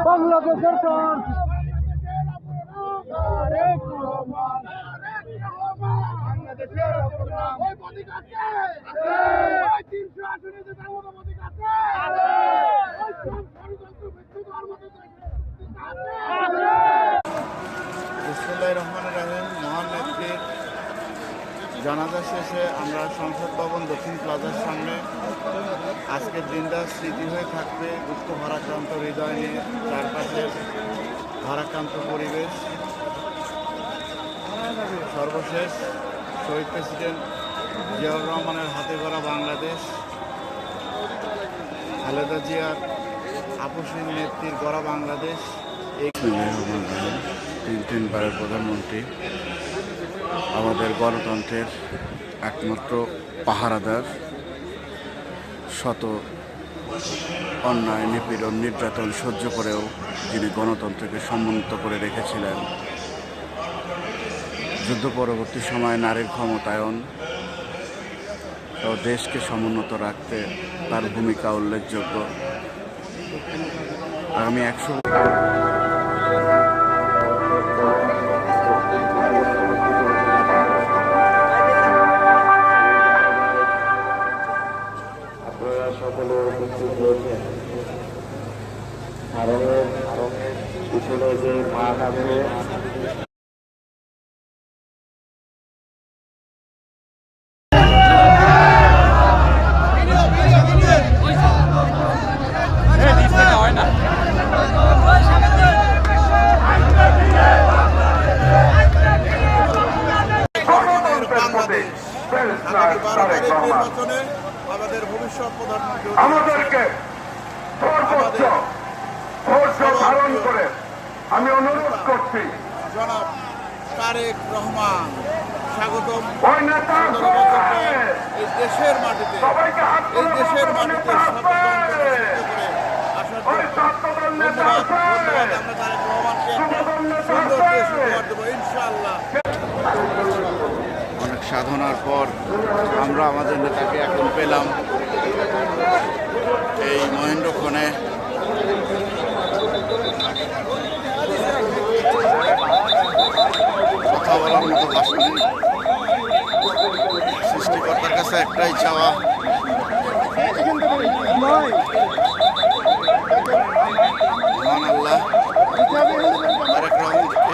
বাংলাদেশের প্রাণ বিসমিল্লাহির রহমানির রহিম। মহান নেত্রীর জানাজা শেষে আমরা সংসদ ভবন দক্ষিণ প্লাজার সামনে আজকের দিনটা স্মৃতি হয়ে থাকবে। দুঃখ ভারাক্রান্ত হৃদয় নিয়ে চারপাশে ভারাক্রান্ত পরিবেশ। সর্বশেষ শহীদ প্রেসিডেন্ট জিয়াউর রহমানের হাতে গড়া বাংলাদেশ, খালেদা জিয়ার আপসহীন নেত্রীর গড়া বাংলাদেশ। তিনবারের প্রধানমন্ত্রী, আমাদের গণতন্ত্রের একমাত্র পাহারাদার, শত অন্যায় নিপীড়ন নির্যাতন সহ্য করেও যিনি গণতন্ত্রকে সমুন্নত করে রেখেছিলেন। যুদ্ধ পরবর্তী সময়ে নারীর ক্ষমতায়ন ও দেশকে সমুন্নত রাখতে তার ভূমিকা উল্লেখযোগ্য। আমি 100 সকলে উপস্থিত হয়েছেন। আরঙের পিছনে যে মাঠ আছে, আমাদের ভবিষ্যৎ প্রধানমন্ত্রী আমাদেরকে সর্বোচ্চ ধৈর্য ধারণ করে আমি অনুরোধ করছি জনাব তারেক রহমান স্বাগতম। ওই নেতা এই দেশের মাটিতে এই দেশের মাটিতে আসার জন্য ধন্যবাদ। আমরা তারেক রহমানকে সুন্দর দেশ উপহার দেবো ইনশাআল্লাহ। অনেক সাধনার পর আমরা আমাদের নেতাকে এখন পেলাম এই মহেন্দ্রক্ষণে। কথা বলার মতো ভাষা নেই। সৃষ্টিকর্তার কাছে একটাই চাওয়া, মহান আল্লাহ তারেক রহমান